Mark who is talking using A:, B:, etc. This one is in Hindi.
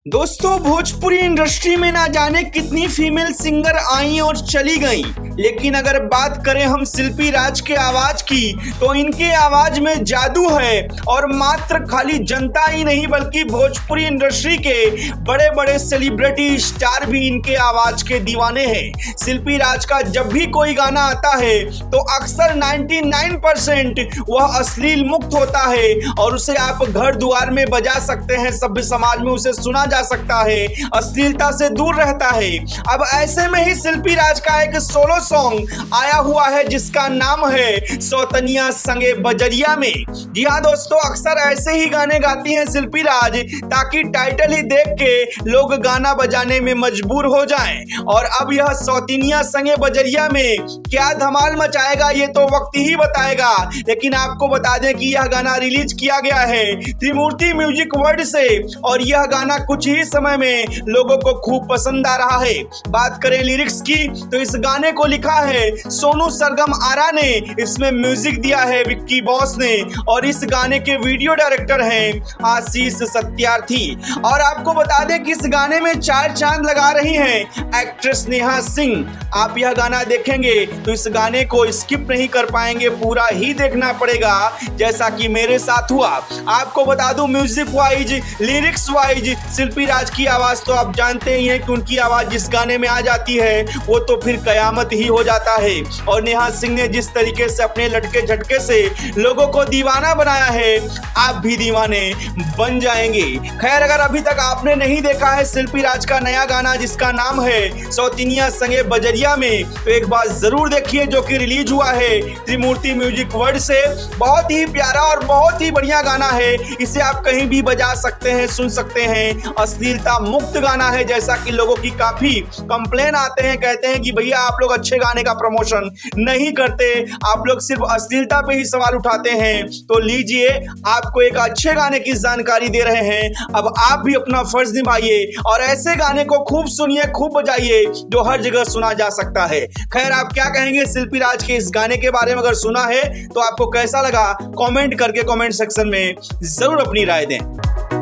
A: दोस्तों, भोजपुरी इंडस्ट्री में ना जाने कितनी फीमेल सिंगर आई और चली गई, लेकिन अगर बात करें हम शिल्पी राज के आवाज की तो इनके आवाज में जादू है। और मात्र खाली जनता ही नहीं बल्कि भोजपुरी इंडस्ट्री के बड़े बड़े सेलिब्रिटी स्टार भी इनके आवाज के दीवाने हैं। शिल्पी राज का जब भी कोई गाना आता है तो अक्सर 99% वह अश्लील मुक्त होता है और उसे आप घर द्वार में बजा सकते हैं, सभ्य समाज में उसे सुना जा सकता है, अश्लीलता से दूर रहता है। अब ऐसे में ही शिल्पी राज का एक सोलो सॉन्ग आया हुआ है जिसका नाम है सौतनिया संगे बजरिया में। जी हाँ दोस्तों, अक्सर ऐसे ही गाने गाती हैं शिल्पी राज ताकि टाइटल ही देख के लोग गाना बजाने में मजबूर हो जाएं। और अब यह सौतनिया संगे बजरिया में क्या धमाल मचाएगा ये तो वक्त ही बताएगा, लेकिन आपको बता दें कि यह गाना रिलीज किया गया है त्रिमूर्ति म्यूजिक वर्ल्ड से और यह गाना कुछ ही समय में लोगों को खूब पसंद आ रहा है। बात करें लिरिक्स की तो इस गाने को लिखा है सोनू सरगम आरा ने, इसमें म्यूजिक दिया है विक्की बॉस ने और इस गाने के वीडियो डायरेक्टर हैं आशीष सत्यार्थी। और आपको बता दें कि इस गाने में 4 चांद लगा रही हैं एक्ट्रेस नेहा सिंह। आप यह गाना देखेंगे तो इस गाने को स्किप नहीं कर पाएंगे, पूरा ही देखना पड़ेगा जैसा कि मेरे साथ हुआ। आपको बता दूं म्यूजिक वाइज, लिरिक्स वाइज शिल्पी राज की आवाज तो आप जानते ही हैं कि उनकी आवाज जिस गाने में आ जाती है वो तो फिर कयामत ही हो जाता है। और नेहा सिंह ने जिस तरीके से अपने लटके झटके से लोगों को दीवाना बनाया है, आप भी दीवाने बन जाएंगे। खैर, अगर अभी तक आपने नहीं देखा है शिल्पी राज का नया गाना जिसका नाम है सौतनिया संगे बजरिया में, तो एक बार जरूर देखिए, जो कि रिलीज हुआ है त्रिमूर्ति म्यूजिक वर्ल्ड से। बहुत ही प्यारा और बहुत ही बढ़िया गाना है, इसे आप कहीं भी बजा सकते हैं, सुन सकते हैं। अश्लीलता मुक्त गाना है, जैसा कि लोगों की काफी कंप्लेन आते हैं, कहते हैं कि भैया आप लोग अच्छे गाने का प्रमोशन नहीं करते, आप लोग सिर्फ अश्लीलता पे ही सवाल उठाते हैं। तो लीजिए, आपको एक अच्छे गाने की जानकारी दे रहे हैं, अब आप भी अपना फर्ज निभाइए और ऐसे गाने को खूब सुनिए, खूब बजाइए जो हर जगह सुना जा सकता है। खैर, आप क्या कहेंगे शिल्पी राज के इस गाने के बारे में? अगर सुना है तो आपको कैसा लगा कमेंट करके कमेंट सेक्शन में जरूर अपनी राय दें।